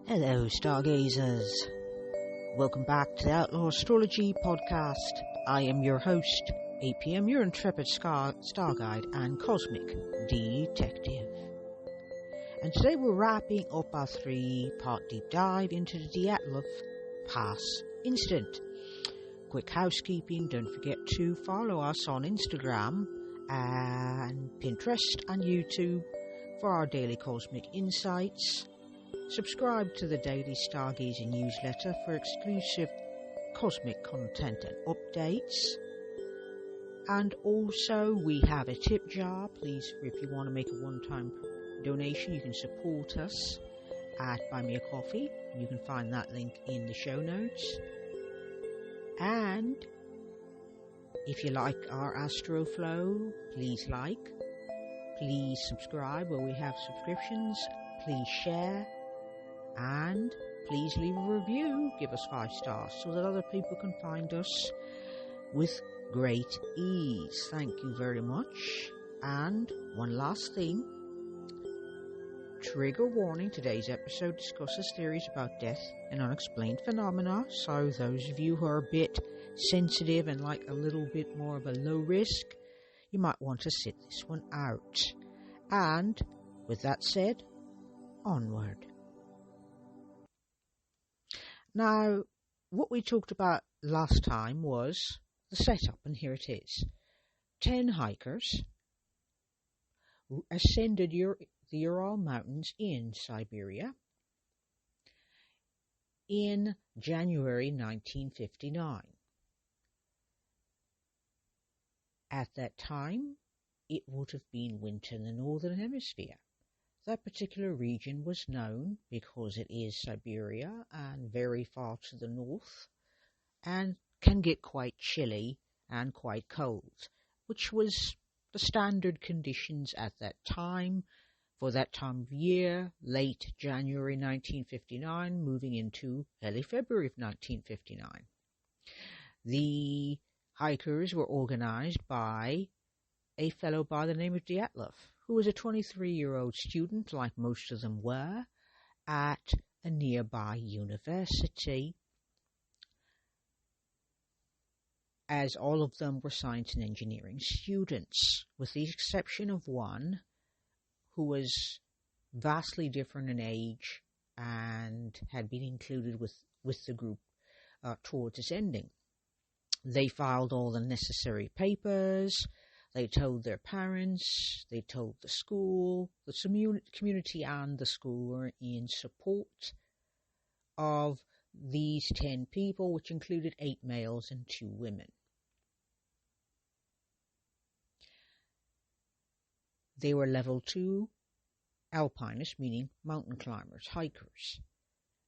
Hello, stargazers. Welcome back to the Outlaw Astrology podcast. I am your host, APM, your intrepid star guide and cosmic detective. And today we're wrapping up our 3-part deep dive into the dyatlov pass instant. Quick housekeeping, don't forget to follow us on Instagram and Pinterest and YouTube for our daily cosmic insights. Subscribe to the daily Stargazing newsletter for exclusive cosmic content and updates. And also, we have a tip jar. Please, if you want to make a one-time donation, you can support us at Buy Me a Coffee. You can find that link in the show notes. And if you like our Astro Flow, please subscribe where we have subscriptions. Please share. And please leave a review, give us 5 stars so that other people can find us with great ease. Thank you very much. And one last thing, trigger warning, today's episode discusses theories about death and unexplained phenomena, so those of you who are a bit sensitive and like a little bit more of a low risk, you might want to sit this one out. And with that said, onward. Now, what we talked about last time was the setup, and here it is. 10 hikers ascended the Ural Mountains in Siberia in January 1959. At that time, it would have been winter in the Northern Hemisphere. That particular region was known because it is Siberia and very far to the north and can get quite chilly and quite cold, which was the standard conditions at that time for that time of year, late January 1959, moving into early February of 1959. The hikers were organized by a fellow by the name of Dyatlov, who was a 23-year-old student, like most of them were, at a nearby university, as all of them were science and engineering students, with the exception of one who was vastly different in age and had been included with the group towards its ending. They filed all the necessary papers. They told their parents, they told the school, the community and the school were in support of these 10 people, which included 8 males and 2 women. They were level 2 alpinists, meaning mountain climbers, hikers,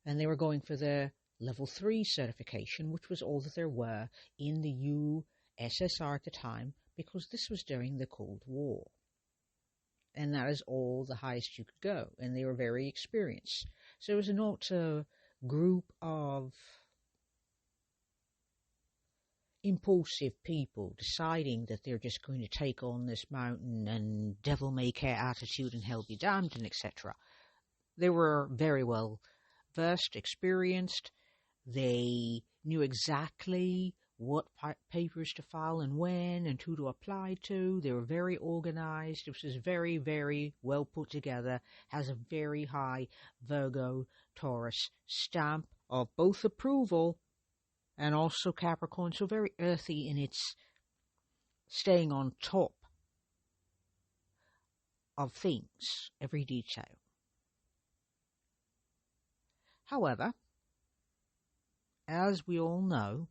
and they were going for their level 3 certification, which was all that there were in the USSR at the time, because this was during the Cold War. And that is all the highest you could go, and they were very experienced. So it was not a group of impulsive people deciding that they're just going to take on this mountain and devil-may-care attitude and hell be damned and etc. They were very well versed, experienced. They knew exactly what papers to file and when and who to apply to. They were very organized. It was very, very well put together, has a very high Virgo Taurus stamp of both approval and also Capricorn, so very earthy in its staying on top of things, every detail. However, as we all know,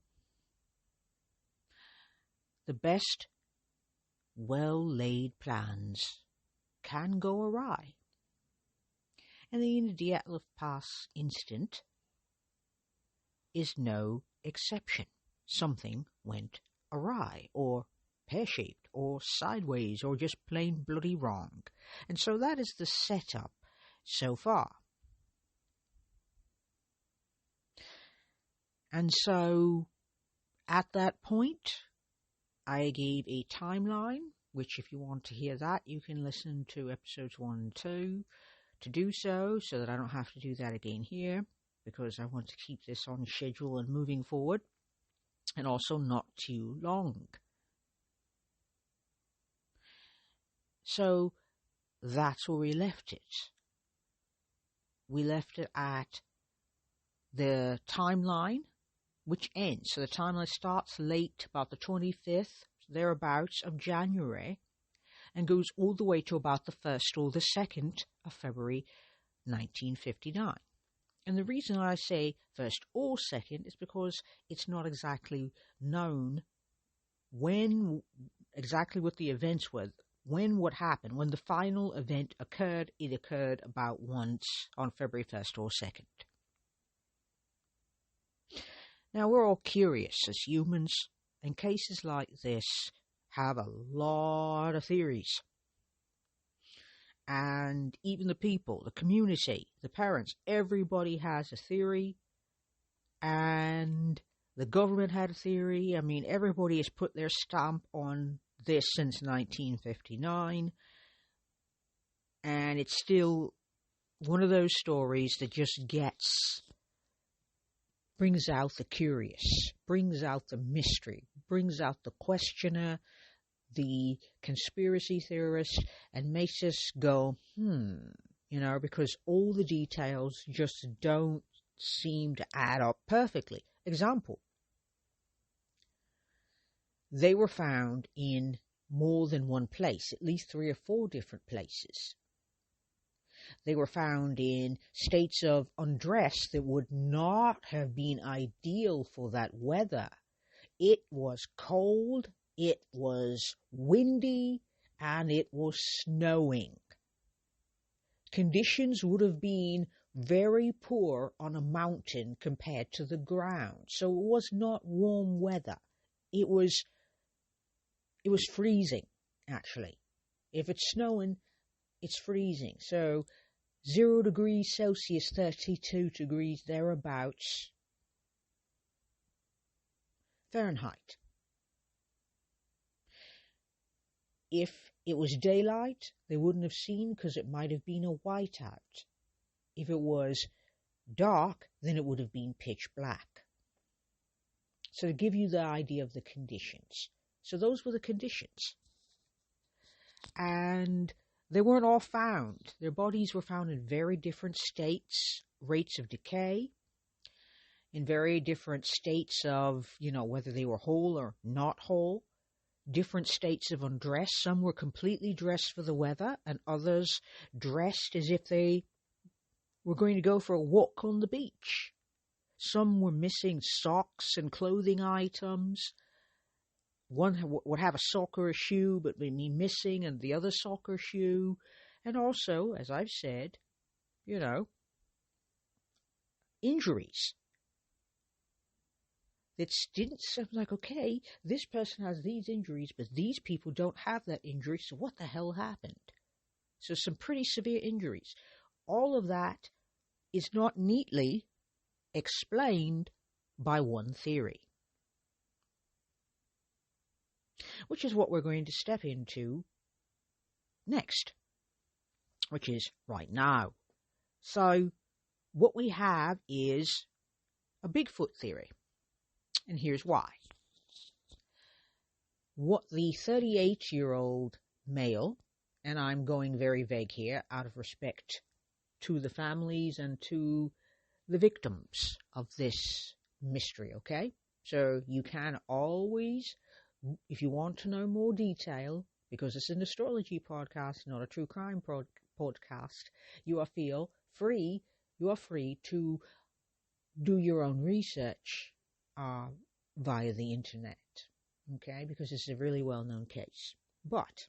the best well-laid plans can go awry. And the Dyatlov Pass instant is no exception. Something went awry, or pear-shaped, or sideways, or just plain bloody wrong. And so that is the setup so far. And so, at that point, I gave a timeline, which if you want to hear that, you can listen to episodes 1 and 2, to do so that I don't have to do that again here, because I want to keep this on schedule and moving forward, and also not too long. So that's where we left it. We left it at the timeline, which ends. So the timeline starts late, about the 25th, thereabouts, of January, and goes all the way to about the 1st or the 2nd of February 1959. And the reason I say 1st or 2nd is because it's not exactly known when exactly what the events were, when what happened. When the final event occurred, it occurred about once on February 1st or 2nd. Now, we're all curious as humans, and cases like this have a lot of theories. And even the people, the community, the parents, everybody has a theory. And the government had a theory. I mean, everybody has put their stamp on this since 1959. And it's still one of those stories that just brings out the curious, brings out the mystery, brings out the questioner, the conspiracy theorist, and makes us go, because all the details just don't seem to add up perfectly. Example, they were found in more than one place, at least 3 or 4 different places. They were found in states of undress that would not have been ideal for that weather. It was cold, it was windy, and it was snowing. Conditions would have been very poor on a mountain compared to the ground. So it was not warm weather. It was freezing, actually. If it's snowing, it's freezing. So 0 degrees Celsius, 32 degrees thereabouts Fahrenheit. If it was daylight, they wouldn't have seen because it might have been a whiteout. If it was dark, then it would have been pitch black. So to give you the idea of the conditions. So those were the conditions. And they weren't all found. Their bodies were found in very different states, rates of decay, in very different states of, whether they were whole or not whole, different states of undress. Some were completely dressed for the weather, and others dressed as if they were going to go for a walk on the beach. Some were missing socks and clothing items. One would have a sock or a shoe, but would be missing, and the other sock or shoe. And also, as I've said, injuries. It didn't sound like, okay, this person has these injuries, but these people don't have that injury, so what the hell happened? So some pretty severe injuries. All of that is not neatly explained by one theory, which is what we're going to step into next, which is right now. So what we have is a Bigfoot theory, and here's why. What the 38-year-old male, and I'm going very vague here out of respect to the families and to the victims of this mystery, okay? So you can always, if you want to know more detail, because it's an astrology podcast, not a true crime podcast, you are free to do your own research via the internet, okay? Because it's a really well-known case. But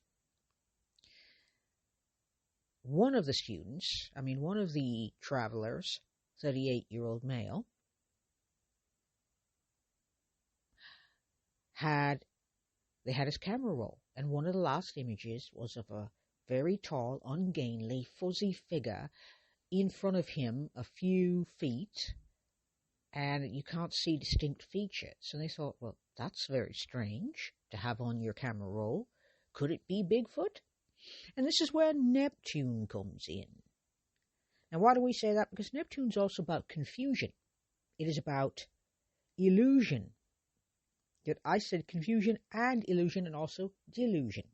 one of the travelers, 38-year-old male, had his camera roll, and one of the last images was of a very tall, ungainly, fuzzy figure in front of him a few feet, and you can't see distinct features. So they thought, well, that's very strange to have on your camera roll. Could it be Bigfoot? And this is where Neptune comes in. Now, why do we say that? Because Neptune's also about confusion. It is about illusion. Yet I said confusion and illusion and also delusion.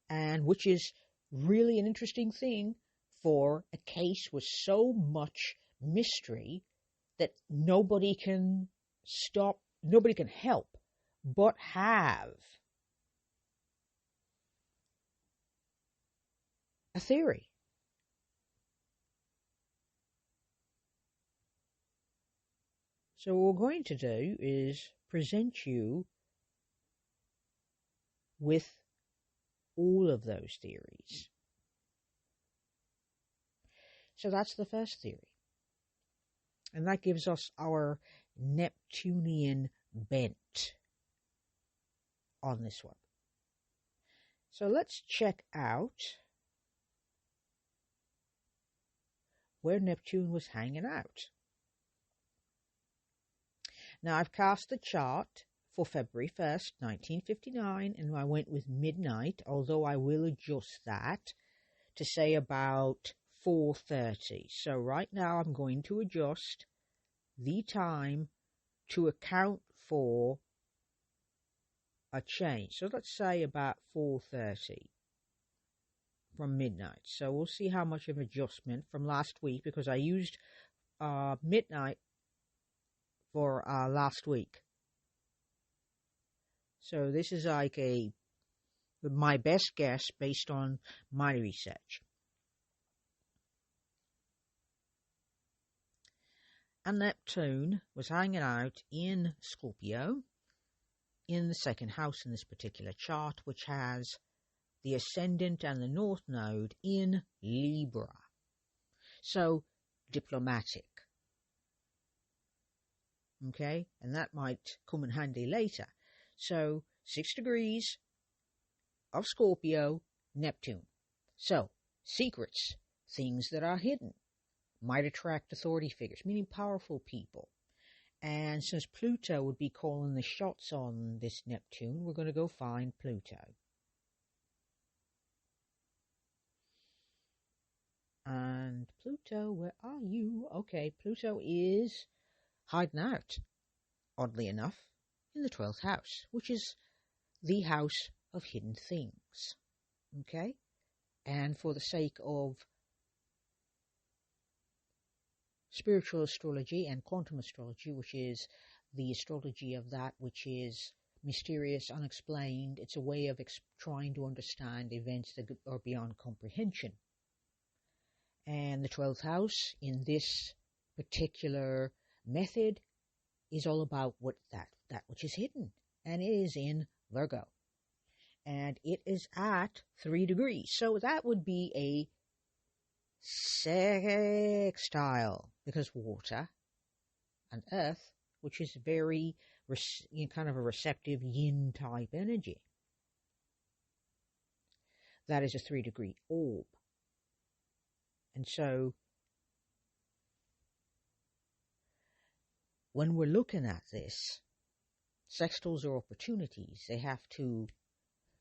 And which is really an interesting thing for a case with so much mystery that nobody can help but have a theory. So what we're going to do is present you with all of those theories. So that's the first theory. And that gives us our Neptunian bent on this one. So let's check out where Neptune was hanging out. Now I've cast the chart for February 1st, 1959, and I went with midnight, although I will adjust that to say about 4:30. So right now I'm going to adjust the time to account for a change. So let's say about 4:30 from midnight. So we'll see how much of an adjustment from last week, because I used midnight for last week. So this is like my best guess based on my research. And Neptune was hanging out in Scorpio, in the second house in this particular chart, which has the ascendant and the north node in Libra. So diplomatic. Okay, and that might come in handy later. So 6 degrees of Scorpio, Neptune. So secrets, things that are hidden, might attract authority figures, meaning powerful people. And since Pluto would be calling the shots on this Neptune, we're going to go find Pluto. And Pluto, where are you? Okay, Pluto is hiding out, oddly enough, in the 12th house, which is the house of hidden things. Okay? And for the sake of spiritual astrology and quantum astrology, which is the astrology of that which is mysterious, unexplained, it's a way of trying to understand events that are beyond comprehension. And the 12th house in this particular method is all about that which is hidden, and it is in Virgo, and it is at 3 degrees. So that would be a sextile, because water and earth, which is very kind of a receptive yin type energy, that is a 3 degree orb. And so when we're looking at this, sextiles are opportunities. They have to.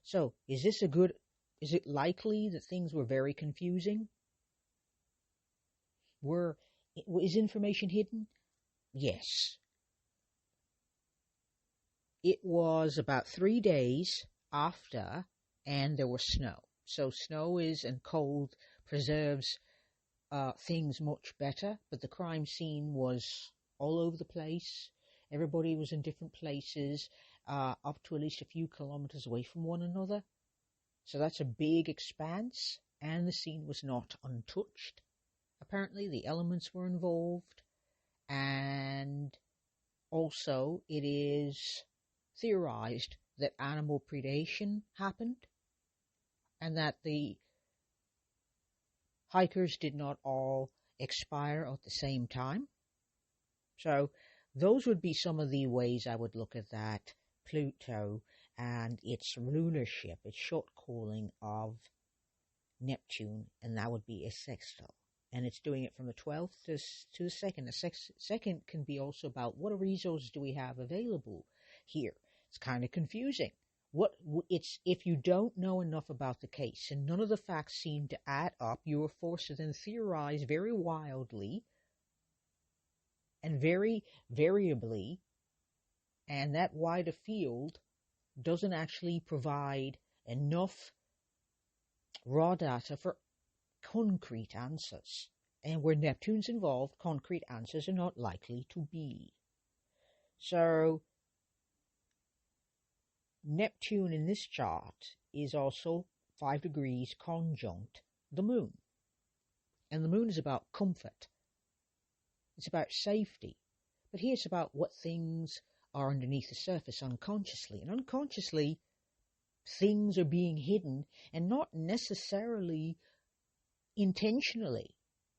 So is it likely that things were very confusing? Is information hidden? Yes. It was about 3 days after, and there was snow. So snow and cold preserves things much better, but the crime scene was all over the place. Everybody was in different places, up to at least a few kilometers away from one another. So that's a big expanse, and the scene was not untouched. Apparently the elements were involved, and also it is theorized that animal predation happened, and that the hikers did not all expire at the same time. So those would be some of the ways I would look at that Pluto and its rulership, its short calling of Neptune, and that would be a sextile. And it's doing it from the 12th to the 2nd. The second can be also about what resources do we have available here. It's kind of confusing. It's if you don't know enough about the case and none of the facts seem to add up, you are forced to then theorize very wildly and very variably, and that wider field doesn't actually provide enough raw data for concrete answers. And where Neptune's involved, concrete answers are not likely to be. So Neptune in this chart is also 5 degrees conjunct the moon. And the moon is about comfort. It's about safety. But here it's about what things are underneath the surface unconsciously. And unconsciously, things are being hidden, and not necessarily intentionally,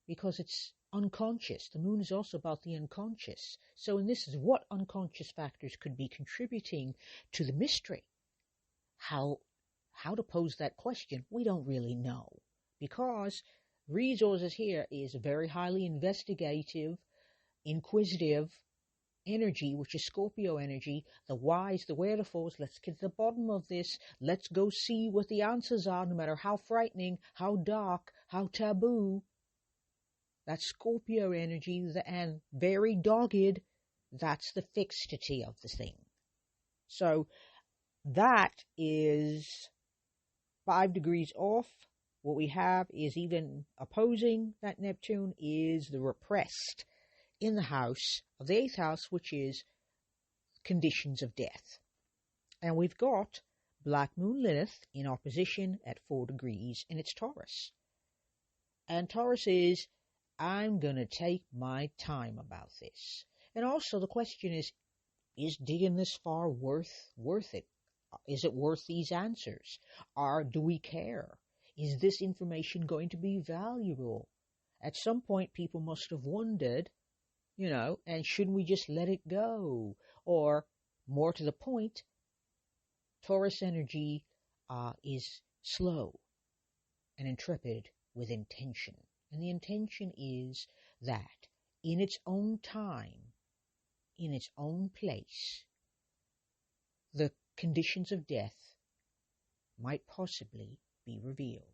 because it's unconscious. The moon is also about the unconscious. So in this is what unconscious factors could be contributing to the mystery. How to pose that question, we don't really know, because resources here is a very highly investigative, inquisitive energy, which is Scorpio energy, the whys, the wherefores. Let's get to the bottom of this. Let's go see what the answers are, no matter how frightening, how dark, how taboo. That's Scorpio energy, and very dogged. That's the fixity of the thing. So that is 5 degrees off. What we have is even opposing that Neptune is the repressed in the house of the 8th house, which is conditions of death. And we've got Black Moon Lilith in opposition at 4 degrees, and it's Taurus. And Taurus is, I'm going to take my time about this. And also the question is digging this far worth it? Is it worth these answers? Do we care? Is this information going to be valuable? At some point, people must have wondered, and shouldn't we just let it go? Or, more to the point, Taurus energy is slow and intrepid with intention. And the intention is that in its own time, in its own place, the conditions of death might possibly be revealed.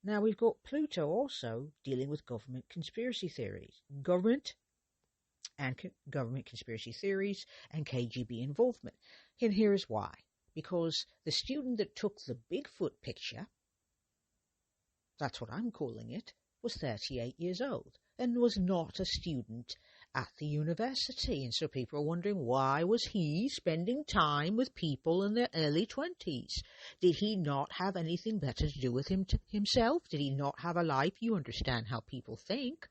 Now we've got Pluto also dealing with government conspiracy theories. Government conspiracy theories and KGB involvement. And here is why. Because the student that took the Bigfoot picture, that's what I'm calling it, was 38 years old and was not a student at the university. And so people are wondering, why was he spending time with people in their early 20s? Did he not have anything better to do with himself? Did he not have a life? You understand how people think.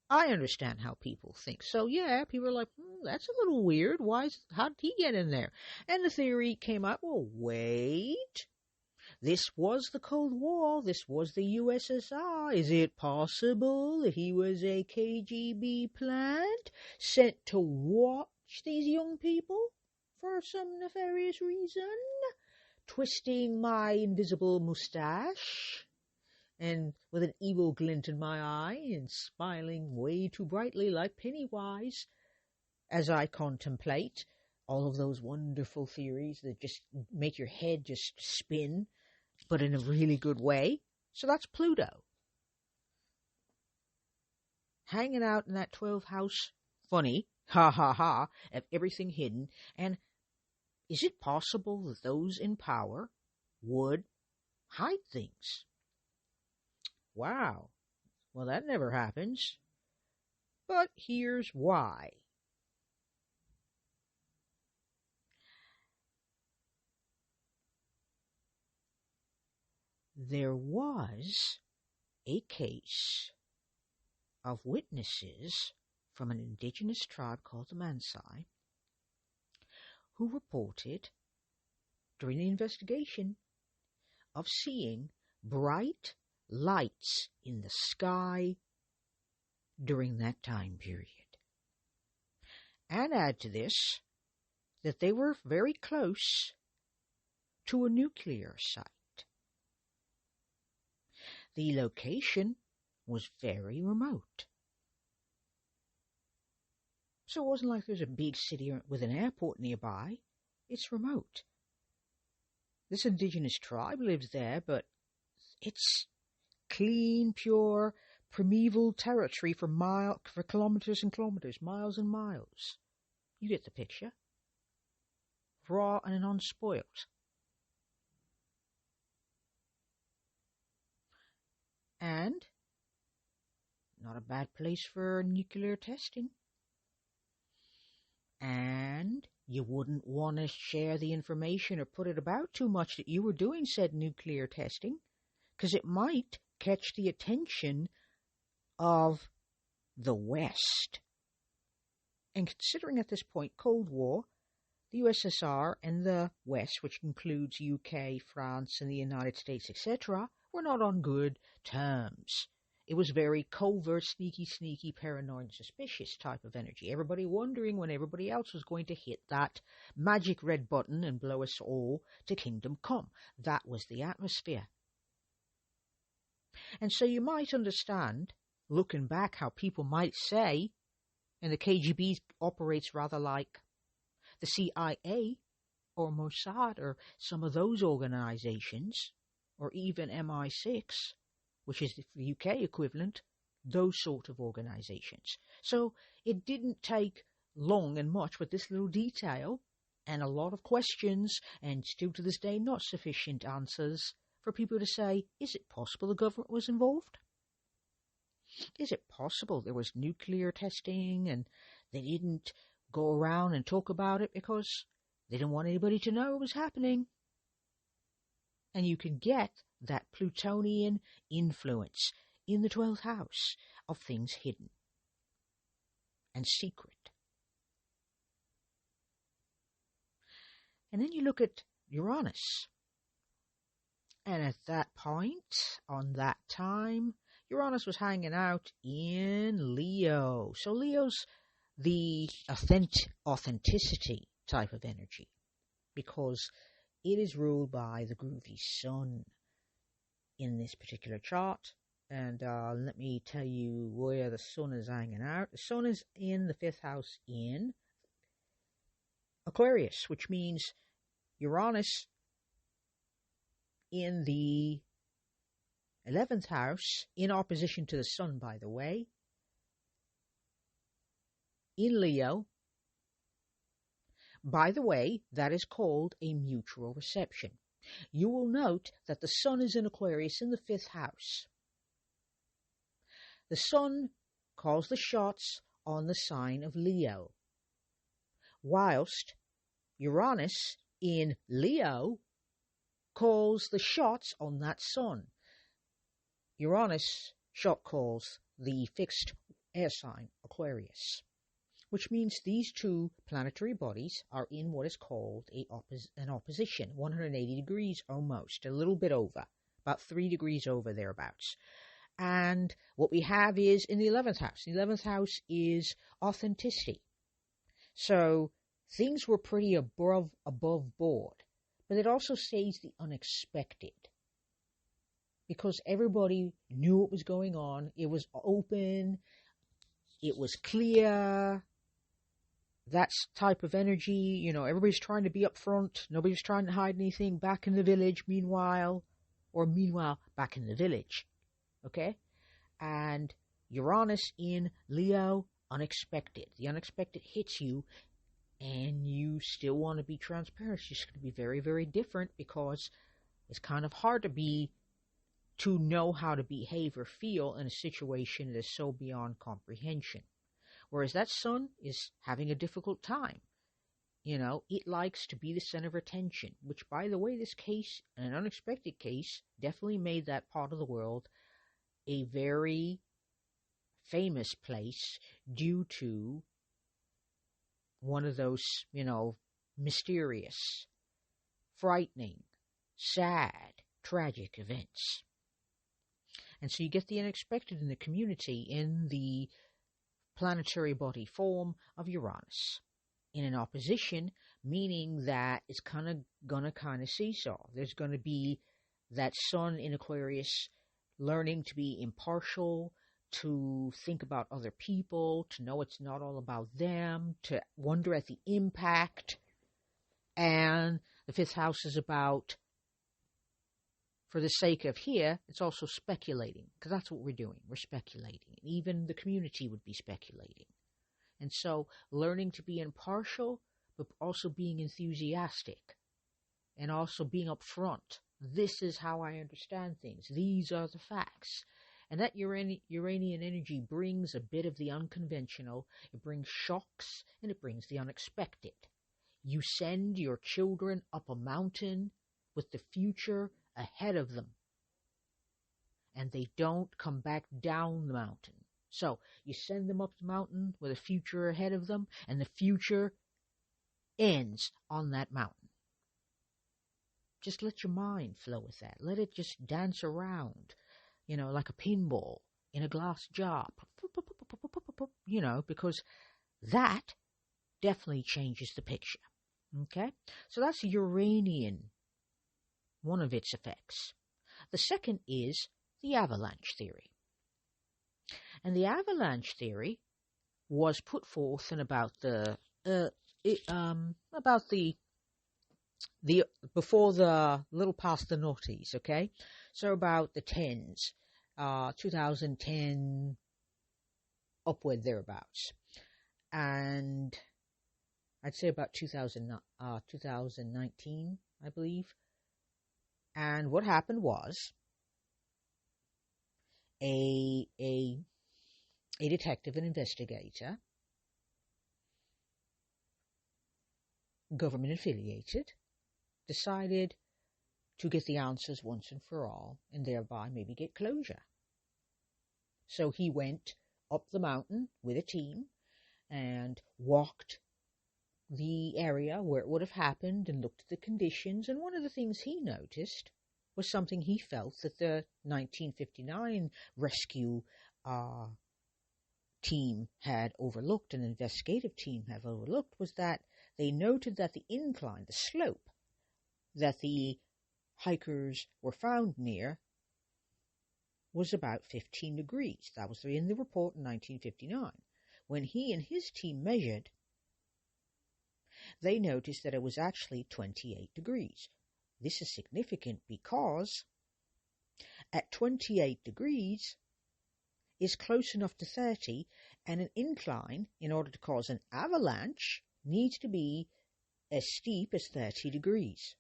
I understand how people think. So yeah, people are like, that's a little weird. How did he get in there? And the theory came up, well, wait. This was the Cold War. This was the USSR. Is it possible that he was a KGB plant sent to watch these young people for some nefarious reason? Twisting my invisible mustache and with an evil glint in my eye and smiling way too brightly like Pennywise as I contemplate all of those wonderful theories that just make your head just spin, but in a really good way. So that's Pluto. Hanging out in that 12th house, funny, ha ha ha, of everything hidden. And is it possible that those in power would hide things? Wow. Well, that never happens. But here's why. There was a case of witnesses from an indigenous tribe called the Mansai who reported during the investigation of seeing bright lights in the sky during that time period. And add to this that they were very close to a nuclear site. The location was very remote. So it wasn't like there's a big city with an airport nearby. It's remote. This indigenous tribe lives there, but it's clean, pure, primeval territory for kilometers and kilometers, miles and miles. You get the picture. Raw and unspoilt. And not a bad place for nuclear testing. And you wouldn't want to share the information or put it about too much that you were doing said nuclear testing, because it might catch the attention of the West. And considering at this point Cold War, the USSR and the West, which includes UK, France, and the United States, etc., were not on good terms. It was very covert, sneaky, paranoid, and suspicious type of energy. Everybody wondering when everybody else was going to hit that magic red button and blow us all to kingdom come. That was the atmosphere. And so you might understand, looking back, how people might say, and the KGB operates rather like the CIA or Mossad or some of those organizations, or even MI6, which is the UK equivalent, those sort of organizations. So it didn't take long and much with this little detail and a lot of questions, and still to this day not sufficient answers, for people to say, is it possible the government was involved? Is it possible there was nuclear testing and they didn't go around and talk about it because they didn't want anybody to know it was happening? And you can get that Plutonian influence in the 12th house of things hidden and secret. And then you look at Uranus. And at that point, on that time, Uranus was hanging out in Leo. So Leo's the authenticity type of energy, because it is ruled by the groovy sun in this particular chart. And let me tell you where the sun is hanging out. The sun is in the 5th house in Aquarius, which means Uranus in the 11th house, in opposition to the sun, by the way, in Leo. By the way, that is called a mutual reception. You will note that the sun is in Aquarius in the 5th house. The sun calls the shots on the sign of Leo, whilst Uranus in Leo calls the shots on that sun. Uranus shot calls the fixed air sign Aquarius, which means these two planetary bodies are in what is called an opposition, 180 degrees almost, a little bit over, about 3 degrees over thereabouts. And what we have is in the 11th house. The 11th house is authenticity. So things were pretty above board, but it also says the unexpected, because everybody knew what was going on. It was open. It was clear. That type of energy, everybody's trying to be up front. Nobody's trying to hide anything back in the village, meanwhile, back in the village. Okay? And Uranus in Leo, unexpected. The unexpected hits you, and you still want to be transparent. It's just going to be very, very different, because it's kind of hard to know how to behave or feel in a situation that is so beyond comprehension. Whereas that sun is having a difficult time. It likes to be the center of attention, which, by the way, this case, an unexpected case, definitely made that part of the world a very famous place due to one of those, mysterious, frightening, sad, tragic events. And so you get the unexpected in the community in the planetary body form of Uranus, in an opposition, meaning that it's going to seesaw. There's going to be that sun in Aquarius learning to be impartial, to think about other people, to know it's not all about them, to wonder at the impact. And the fifth house is about, for the sake of here, it's also speculating, because that's what we're doing. We're speculating. And even the community would be speculating. And so learning to be impartial, but also being enthusiastic, and also being upfront. This is how I understand things. These are the facts. And that Uranian energy brings a bit of the unconventional. It brings shocks, and it brings the unexpected. You send your children up a mountain with the future ahead of them, and they don't come back down the mountain. So you send them up the mountain with a future ahead of them, and the future ends on that mountain. Just let your mind flow with that. Let it just dance around, like a pinball in a glass jar, because that definitely changes the picture. Okay? So that's Uranian, one of its effects. The second is the avalanche theory. And the avalanche theory was put forth in about the before the little past the noughties, okay? So about the 10s, 2010 upward thereabouts. And I'd say about 2019, I believe. And what happened was a detective, an investigator, government affiliated, decided to get the answers once and for all, and thereby maybe get closure. So he went up the mountain with a team and walked the area where it would have happened and looked at the conditions. And one of the things he noticed was something he felt that the 1959 rescue team had overlooked, an investigative team had overlooked, was that they noted that the incline, the slope that the hikers were found near was about 15 degrees. That was in the report in 1959. When he and his team measured, they noticed that it was actually 28 degrees. This is significant because at 28 degrees is close enough to 30, and an incline, in order to cause an avalanche, needs to be as steep as 30 degrees.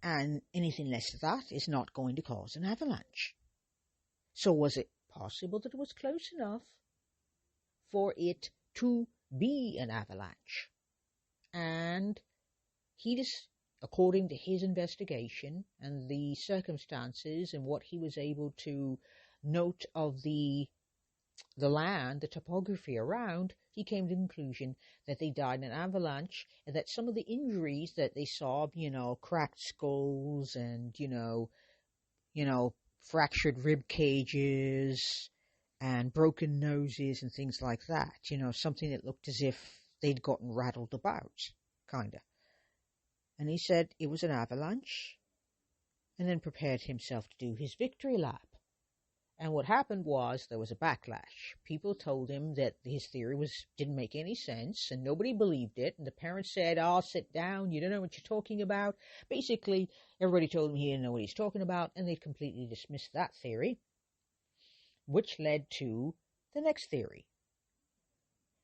And anything less than that is not going to cause an avalanche. So was it possible that it was close enough for it to be an avalanche? And he just, according to his investigation and the circumstances and what he was able to note of the land, the topography around, he came to the conclusion that they died in an avalanche, and that some of the injuries that they saw, cracked skulls and, fractured rib cages and broken noses and things like that, something that looked as if they'd gotten rattled about, kind of. And he said it was an avalanche, and then prepared himself to do his victory lap. And what happened was there was a backlash. People told him that his theory didn't make any sense, and nobody believed it. And the parents said, "Oh, sit down, you don't know what you're talking about." Basically, everybody told him he didn't know what he's talking about, and they completely dismissed that theory, which led to the next theory.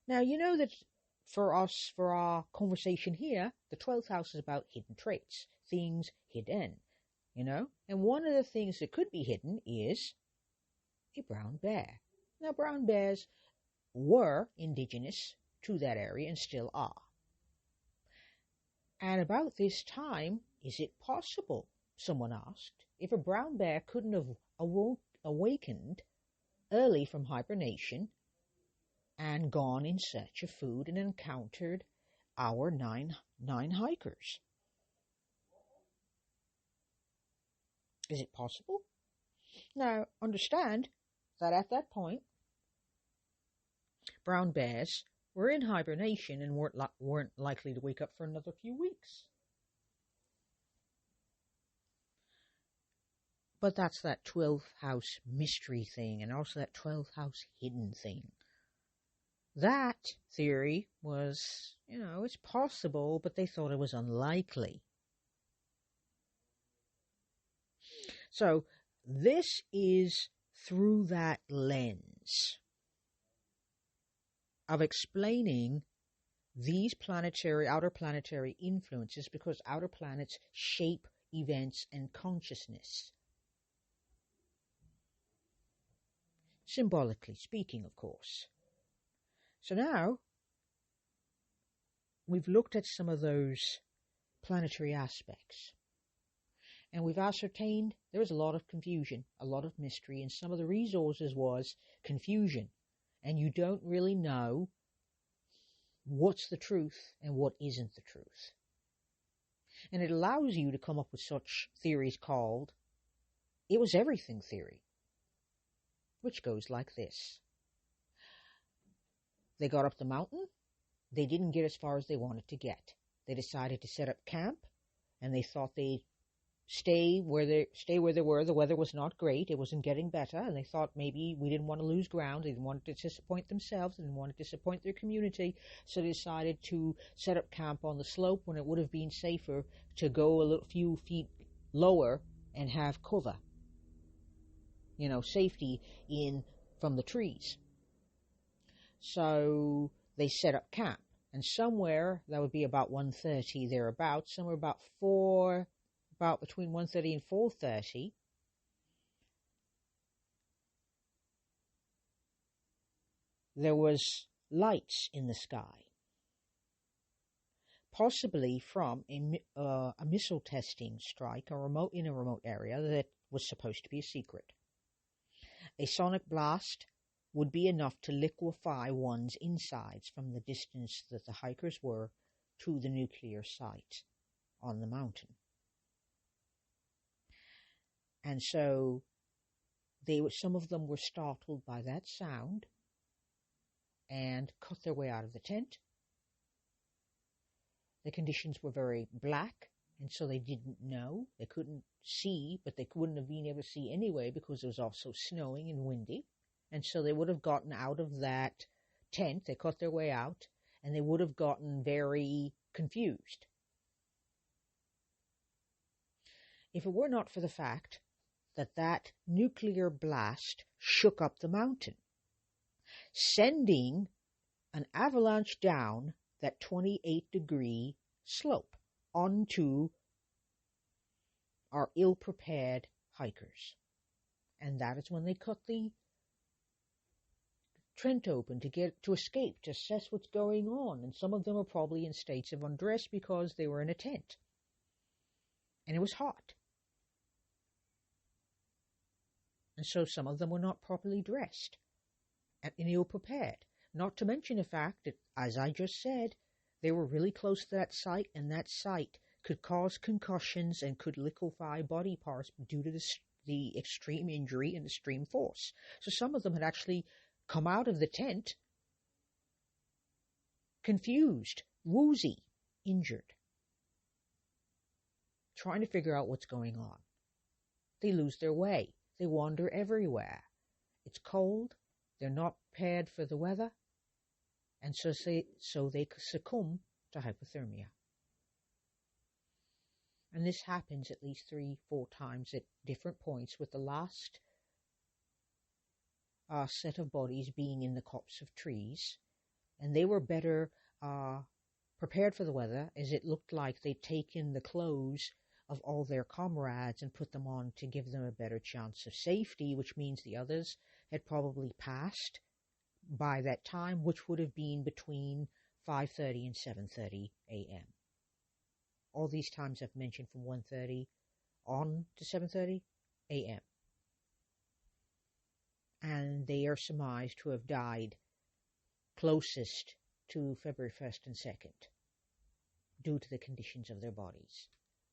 Now, you know that for us, for our conversation here, the 12th house is about hidden traits, things hidden, And one of the things that could be hidden is a brown bear. Now, brown bears were indigenous to that area and still are. And about this time, is it possible, someone asked, if a brown bear couldn't have awakened early from hibernation and gone in search of food and encountered our nine hikers? Is it possible? Now, understand that at that point, brown bears were in hibernation and weren't likely to wake up for another few weeks. But that's that 12th house mystery thing, and also that 12th house hidden thing. That theory was, it's possible, but they thought it was unlikely. So this is through that lens of explaining these outer planetary influences, because outer planets shape events and consciousness. Symbolically speaking, of course. So now we've looked at some of those planetary aspects, and we've ascertained there was a lot of confusion, a lot of mystery, and some of the resources was confusion, and you don't really know what's the truth and what isn't the truth. And it allows you to come up with such theories called "it was everything" theory, which goes like this. They got up the mountain. They didn't get as far as they wanted to get. They decided to set up camp, and they thought they'd stay where they were. The weather was not great. It wasn't getting better, and they thought maybe we didn't want to lose ground. They didn't want to disappoint themselves. They didn't want to disappoint their community, so they decided to set up camp on the slope when it would have been safer to go a few feet lower and have cover, safety from the trees. So they set up camp, and somewhere that would be about 1:30 thereabouts, somewhere about between 1:30 and 4:30, there was lights in the sky, possibly from a missile testing strike in a remote area that was supposed to be a secret. A sonic blast would be enough to liquefy one's insides from the distance that the hikers were to the nuclear site on the mountain. And so some of them were startled by that sound and cut their way out of the tent. The conditions were very black, and so they didn't know. They couldn't see, but they wouldn't have been able to see anyway because it was also snowing and windy. And so they would have gotten out of that tent. They cut their way out, and they would have gotten very confused. If it were not for the fact that nuclear blast shook up the mountain, sending an avalanche down that 28-degree slope onto our ill-prepared hikers. And that is when they cut the tent open to escape, to assess what's going on. And some of them are probably in states of undress because they were in a tent. And it was hot. And so some of them were not properly dressed and ill-prepared. Not to mention the fact that, as I just said, they were really close to that site, and that site could cause concussions and could liquefy body parts due to the extreme injury and extreme force. So some of them had actually come out of the tent confused, woozy, injured, trying to figure out what's going on. They lose their way. They wander everywhere. It's cold. They're not prepared for the weather. And so they succumb to hypothermia. And this happens at least 3-4 times at different points, with the last set of bodies being in the copse of trees. And they were better prepared for the weather, as it looked like they'd taken the clothes of all their comrades and put them on to give them a better chance of safety, which means the others had probably passed by that time, which would have been between 5:30 and 7:30 a.m. All these times I've mentioned from 1:30 on to 7:30 a.m. And they are surmised to have died closest to February 1st and 2nd due to the conditions of their bodies.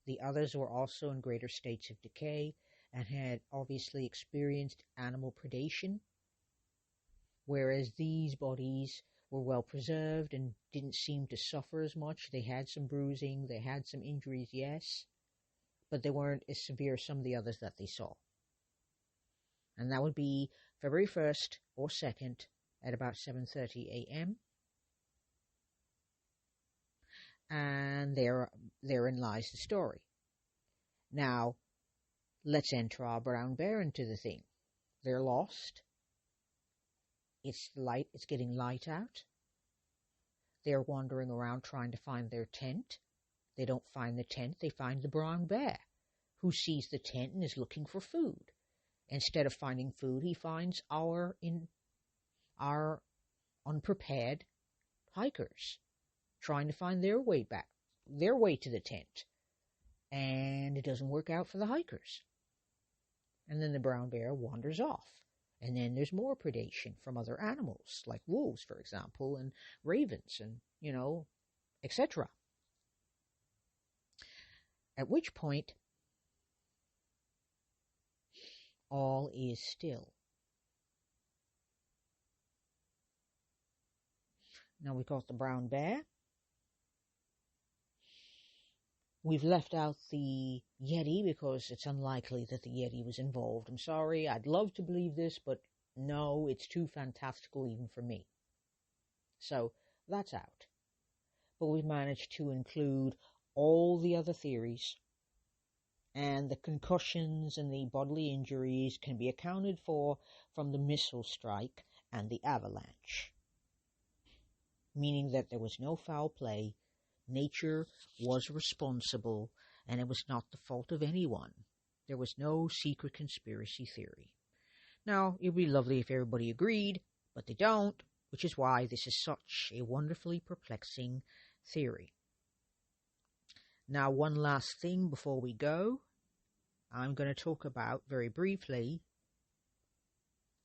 The others were also in greater states of decay and had obviously experienced animal predation, whereas these bodies were well preserved and didn't seem to suffer as much. They had some bruising, they had some injuries, yes, but they weren't as severe as some of the others that they saw. And that would be February 1st or 2nd at about 7:30 a.m. And therein lies the story. Now, let's enter our brown bear into the thing. They're lost. It's getting light out. They're wandering around trying to find their tent. They don't find the tent, they find the brown bear, who sees the tent and is looking for food. Instead of finding food, he finds our unprepared hikers trying to find their way to the tent. And it doesn't work out for the hikers. And then the brown bear wanders off. And then there's more predation from other animals, like wolves, for example, and ravens, and, etc. At which point, all is still. Now we've got the brown bear. We've left out the Yeti because it's unlikely that the Yeti was involved. I'm sorry, I'd love to believe this, but no, it's too fantastical even for me. So that's out. But we've managed to include all the other theories, and the concussions and the bodily injuries can be accounted for from the missile strike and the avalanche, meaning that there was no foul play. Nature was responsible, and it was not the fault of anyone. There was no secret conspiracy theory. Now, it would be lovely if everybody agreed, but they don't, which is why this is such a wonderfully perplexing theory. Now, one last thing before we go. I'm going to talk about, very briefly,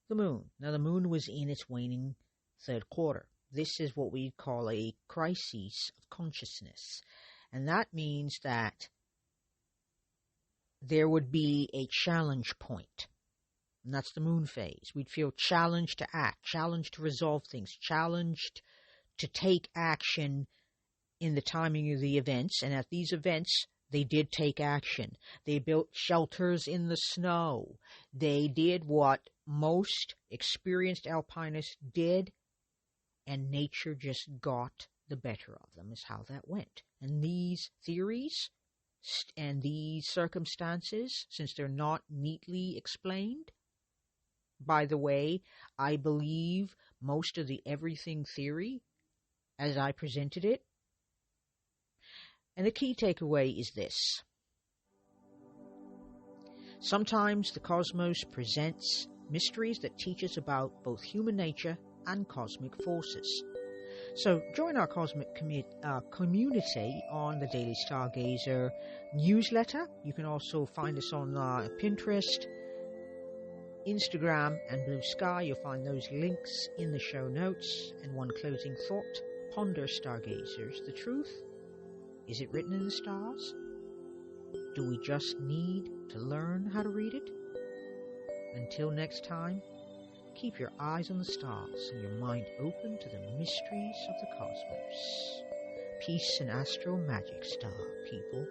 the moon. Now, the moon was in its waning third quarter. This is what we call a crisis of consciousness. And that means that there would be a challenge point. And that's the moon phase. We'd feel challenged to act, challenged to resolve things, challenged to take action in the timing of the events. And at these events, they did take action. They built shelters in the snow. They did what most experienced alpinists did. And nature just got the better of them, is how that went. And these theories and these circumstances, since they're not neatly explained, by the way, I believe most of the everything theory as I presented it. And the key takeaway is this. Sometimes the cosmos presents mysteries that teach us about both human nature and cosmic forces. So join our cosmic community on the Daily Stargazer newsletter. You can also find us on Pinterest, Instagram, and Blue Sky. You'll find those links in the show notes. And one closing thought. Ponder, stargazers. The truth, is it written in the stars? Do we just need to learn how to read it? Until next time, keep your eyes on the stars and your mind open to the mysteries of the cosmos. Peace and astro magic, star people.